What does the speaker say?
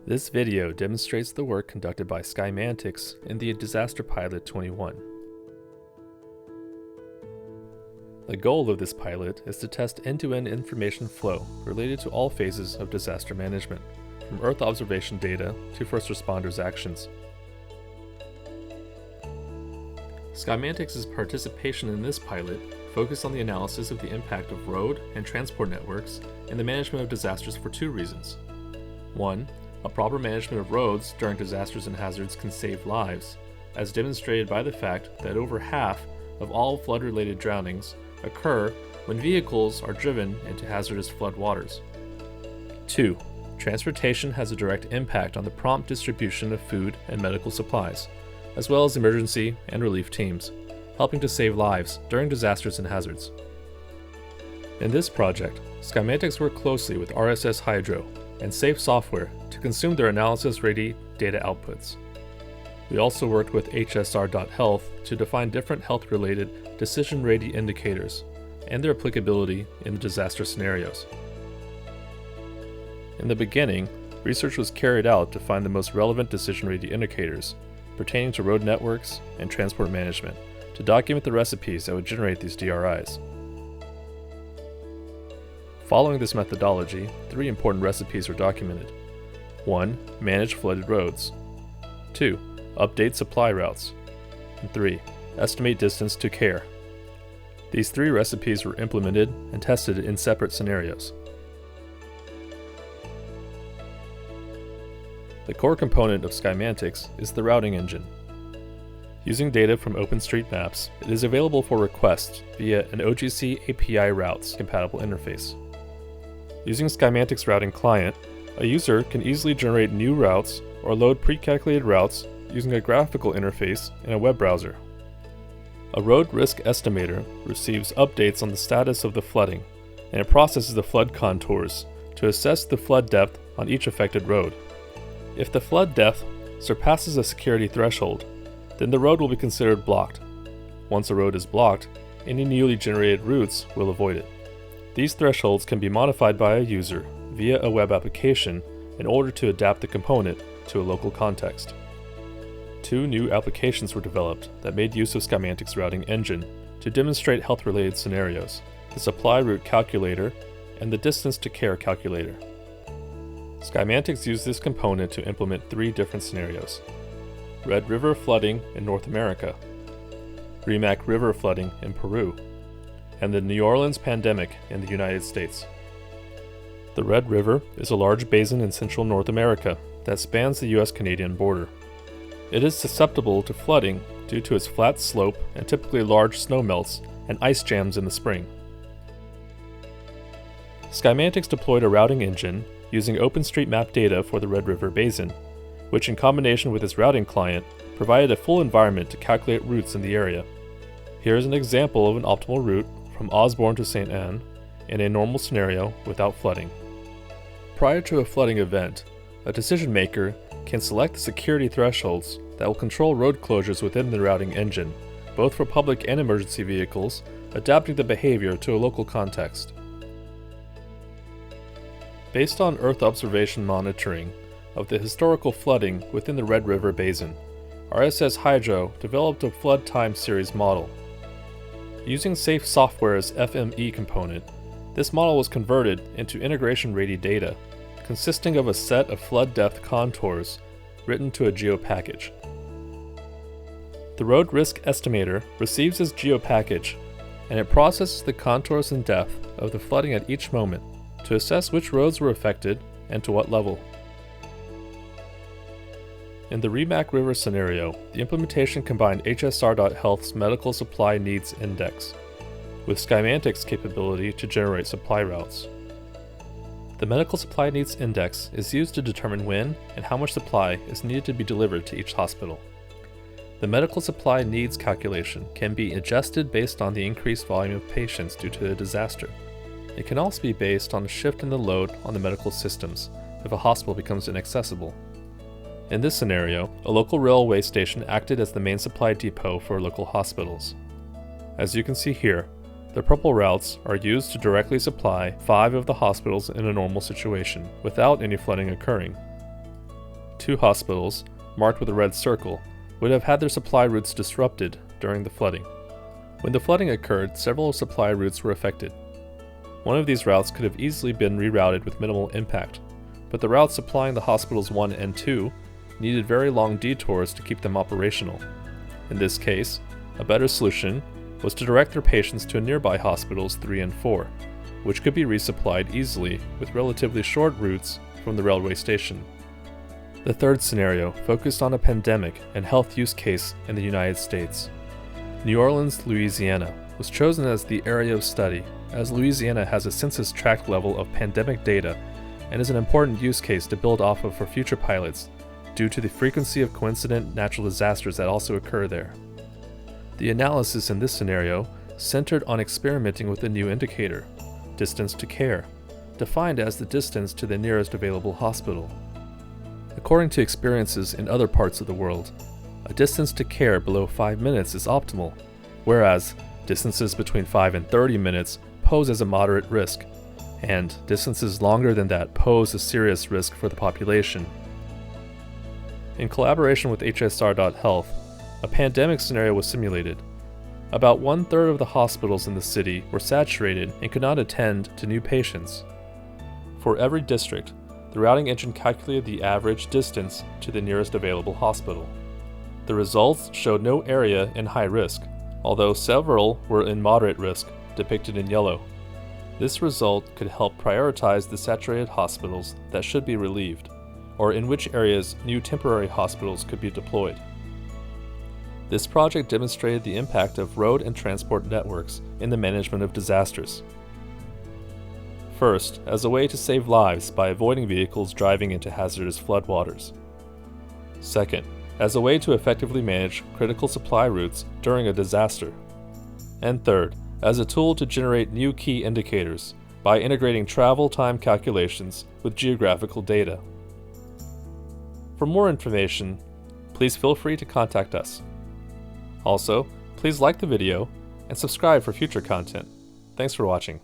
This video demonstrates the work conducted by Skymantics in the Disaster Pilot 21. The goal of this pilot is to test end-to-end information flow related to all phases of disaster management, from Earth observation data to first responders' actions. Skymantics' participation in this pilot focused on the analysis of the impact of road and transport networks in the management of disasters for two reasons. 1. A proper management of roads during disasters and hazards can save lives, as demonstrated by the fact that over half of all flood-related drownings occur when vehicles are driven into hazardous flood waters. 2. Transportation has a direct impact on the prompt distribution of food and medical supplies, as well as emergency and relief teams, helping to save lives during disasters and hazards. In this project, Skymantics worked closely with RSS Hydro and Safe Software to consume their analysis-ready data outputs. We also worked with HSR.Health to define different health-related decision-ready indicators and their applicability in disaster scenarios. In the beginning, research was carried out to find the most relevant decision-ready indicators pertaining to road networks and transport management to document the recipes that would generate these DRIs. Following this methodology, three important recipes were documented. 1. Manage flooded roads. 2. Update supply routes. And 3. Estimate distance to care. These three recipes were implemented and tested in separate scenarios. The core component of Skymantics is the routing engine. Using data from OpenStreetMaps, it is available for request via an OGC API routes compatible interface. Using Skymantics Routing Client, a user can easily generate new routes or load pre-calculated routes using a graphical interface in a web browser. A road risk estimator receives updates on the status of the flooding, and it processes the flood contours to assess the flood depth on each affected road. If the flood depth surpasses a security threshold, then the road will be considered blocked. Once a road is blocked, any newly generated routes will avoid it. These thresholds can be modified by a user via a web application in order to adapt the component to a local context. Two new applications were developed that made use of Skymantics Routing Engine to demonstrate health-related scenarios: the Supply Route Calculator and the Distance to Care Calculator. Skymantics used this component to implement three different scenarios: Red River flooding in North America, Rimac River flooding in Peru, and the New Orleans pandemic in the United States. The Red River is a large basin in central North America that spans the US-Canadian border. It is susceptible to flooding due to its flat slope and typically large snowmelts and ice jams in the spring. Skymantics deployed a routing engine using OpenStreetMap data for the Red River Basin, which in combination with its routing client provided a full environment to calculate routes in the area. Here is an example of an optimal route from Osborne to St. Anne in a normal scenario without flooding. Prior to a flooding event, a decision maker can select the security thresholds that will control road closures within the routing engine, both for public and emergency vehicles, adapting the behavior to a local context. Based on Earth observation monitoring of the historical flooding within the Red River Basin, RSS Hydro developed a flood time series model. Using Safe Software's FME component, this model was converted into integration-ready data, consisting of a set of flood depth contours written to a geopackage. The road risk estimator receives this geopackage, and it processes the contours and depth of the flooding at each moment to assess which roads were affected and to what level. In the Rimac River scenario, the implementation combined HSR.Health's Medical Supply Needs Index with Skymantics' capability to generate supply routes. The Medical Supply Needs Index is used to determine when and how much supply is needed to be delivered to each hospital. The Medical Supply Needs calculation can be adjusted based on the increased volume of patients due to a disaster. It can also be based on a shift in the load on the medical systems if a hospital becomes inaccessible. In this scenario, a local railway station acted as the main supply depot for local hospitals. As you can see here, the purple routes are used to directly supply 5 of the hospitals in a normal situation, without any flooding occurring. 2 hospitals, marked with a red circle, would have had their supply routes disrupted during the flooding. When the flooding occurred, several supply routes were affected. One of these routes could have easily been rerouted with minimal impact, but the routes supplying the hospitals 1 and 2 needed very long detours to keep them operational. In this case, a better solution was to direct their patients to nearby hospitals 3 and 4, which could be resupplied easily with relatively short routes from the railway station. The third scenario focused on a pandemic and health use case in the United States. New Orleans, Louisiana was chosen as the area of study, as Louisiana has a census tract level of pandemic data and is an important use case to build off of for future pilots due to the frequency of coincident natural disasters that also occur there. The analysis in this scenario centered on experimenting with a new indicator, distance to care, defined as the distance to the nearest available hospital. According to experiences in other parts of the world, a distance to care below 5 minutes is optimal, whereas distances between 5 and 30 minutes pose as a moderate risk, and distances longer than that pose a serious risk for the population. In collaboration with HSR.Health, a pandemic scenario was simulated. About 1/3 of the hospitals in the city were saturated and could not attend to new patients. For every district, the routing engine calculated the average distance to the nearest available hospital. The results showed no area in high risk, although several were in moderate risk, depicted in yellow. This result could help prioritize the saturated hospitals that should be relieved, or in which areas new temporary hospitals could be deployed. This project demonstrated the impact of road and transport networks in the management of disasters. First, as a way to save lives by avoiding vehicles driving into hazardous floodwaters. Second, as a way to effectively manage critical supply routes during a disaster. And third, as a tool to generate new key indicators by integrating travel time calculations with geographical data. For more information, please feel free to contact us. Also, please like the video and subscribe for future content. Thanks for watching.